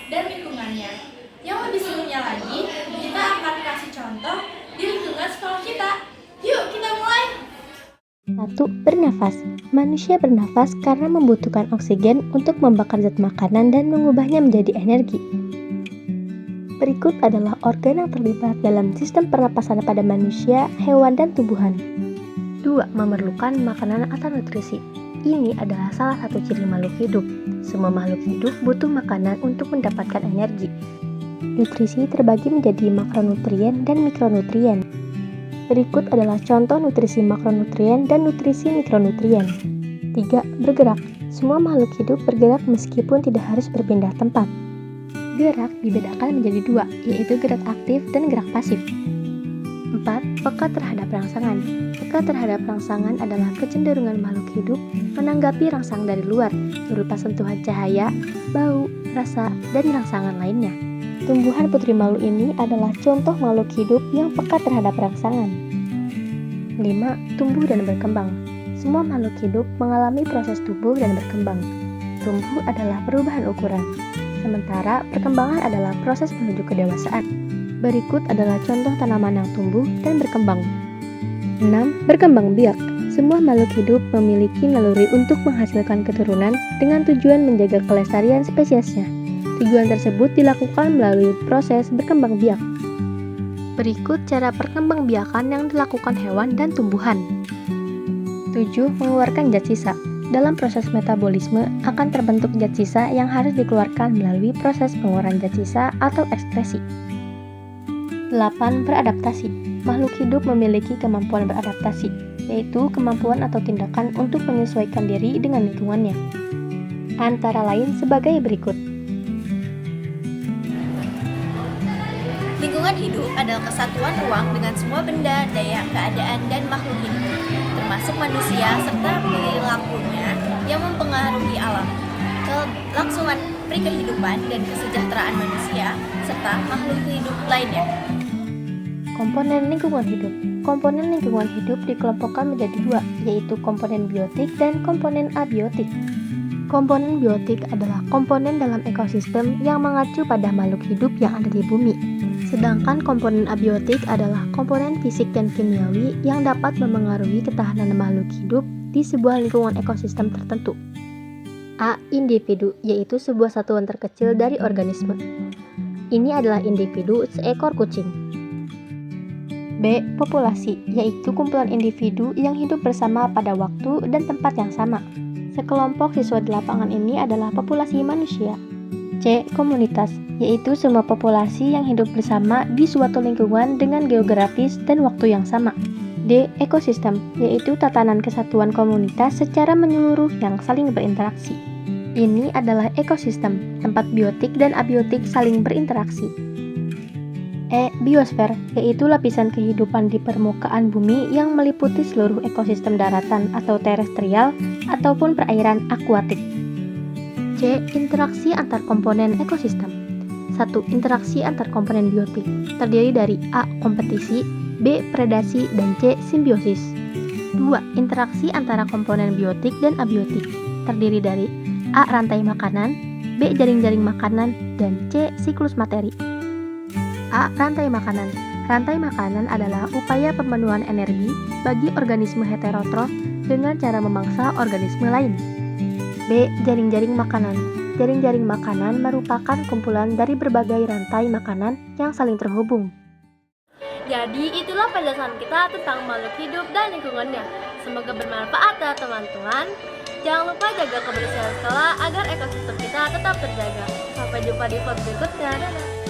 dan lingkungannya. Yang lebih serunya lagi, kita akan kasih contoh di lingkungan sekolah kita. Yuk, kita mulai! 1. Bernafas. Manusia bernafas karena membutuhkan oksigen untuk membakar zat makanan dan mengubahnya menjadi energi. Berikut adalah organ yang terlibat dalam sistem pernapasan pada manusia, hewan, dan tumbuhan. 2. Memerlukan makanan atau nutrisi. Ini adalah salah satu ciri makhluk hidup. Semua makhluk hidup butuh makanan untuk mendapatkan energi. Nutrisi terbagi menjadi makronutrien dan mikronutrien. Berikut adalah contoh nutrisi makronutrien dan nutrisi mikronutrien. 3. Bergerak. Semua makhluk hidup bergerak meskipun tidak harus berpindah tempat. Gerak dibedakan menjadi dua, yaitu gerak aktif dan gerak pasif. 4. Peka terhadap rangsangan. Peka terhadap rangsangan adalah kecenderungan makhluk hidup menanggapi rangsang dari luar, berupa sentuhan cahaya, bau, rasa, dan rangsangan lainnya. Tumbuhan putri malu ini adalah contoh makhluk hidup yang peka terhadap rangsangan. 5. Tumbuh dan berkembang. Semua makhluk hidup mengalami proses tumbuh dan berkembang. Tumbuh adalah perubahan ukuran, sementara perkembangan adalah proses menuju kedewasaan. Berikut adalah contoh tanaman yang tumbuh dan berkembang. 6. Berkembang biak. Semua makhluk hidup memiliki naluri untuk menghasilkan keturunan dengan tujuan menjaga kelestarian spesiesnya. Tujuan tersebut dilakukan melalui proses berkembang biak. Berikut cara perkembangbiakan yang dilakukan hewan dan tumbuhan. 7. Mengeluarkan zat sisa. Dalam proses metabolisme akan terbentuk zat sisa yang harus dikeluarkan melalui proses pengeluaran zat sisa atau ekskresi. 8. Beradaptasi. Makhluk hidup memiliki kemampuan beradaptasi, yaitu kemampuan atau tindakan untuk menyesuaikan diri dengan lingkungannya. Antara lain sebagai berikut. Lingkungan hidup adalah kesatuan ruang dengan semua benda, daya, keadaan, dan makhluk hidup, termasuk manusia serta perilakunya yang mempengaruhi alam, kelangsungan kehidupan dan kesejahteraan manusia, serta makhluk hidup lainnya. Komponen lingkungan hidup. Komponen lingkungan hidup dikelompokkan menjadi dua, yaitu komponen biotik dan komponen abiotik. Komponen biotik adalah komponen dalam ekosistem yang mengacu pada makhluk hidup yang ada di bumi. Sedangkan komponen abiotik adalah komponen fisik dan kimiawi yang dapat memengaruhi ketahanan makhluk hidup di sebuah lingkungan ekosistem tertentu. A. Individu, yaitu sebuah satuan terkecil dari organisme. Ini adalah individu seekor kucing. B. Populasi, yaitu kumpulan individu yang hidup bersama pada waktu dan tempat yang sama. Sekelompok siswa di lapangan ini adalah populasi manusia. C. Komunitas, yaitu semua populasi yang hidup bersama di suatu lingkungan dengan geografis dan waktu yang sama. D. Ekosistem, yaitu tatanan kesatuan komunitas secara menyeluruh yang saling berinteraksi. Ini adalah ekosistem, tempat biotik dan abiotik saling berinteraksi. E. Biosfer, yaitu lapisan kehidupan di permukaan bumi yang meliputi seluruh ekosistem daratan atau terestrial ataupun perairan akuatik. C. Interaksi antar komponen ekosistem. 1. Interaksi antar komponen biotik, terdiri dari A. Kompetisi, B. Predasi, dan C. Simbiosis. 2. Interaksi antara komponen biotik dan abiotik, terdiri dari A. Rantai makanan, B. Jaring-jaring makanan, dan C. Siklus materi. A. Rantai makanan. Rantai makanan adalah upaya pemenuhan energi bagi organisme heterotrof dengan cara memangsa organisme lain. B. Jaring-jaring makanan. Jaring-jaring makanan merupakan kumpulan dari berbagai rantai makanan yang saling terhubung. Jadi itulah penjelasan kita tentang makhluk hidup dan lingkungannya. Semoga bermanfaat ya teman-teman. Jangan lupa jaga kebersihan sekolah agar ekosistem kita tetap terjaga. Sampai jumpa di vlog berikutnya. Dadah.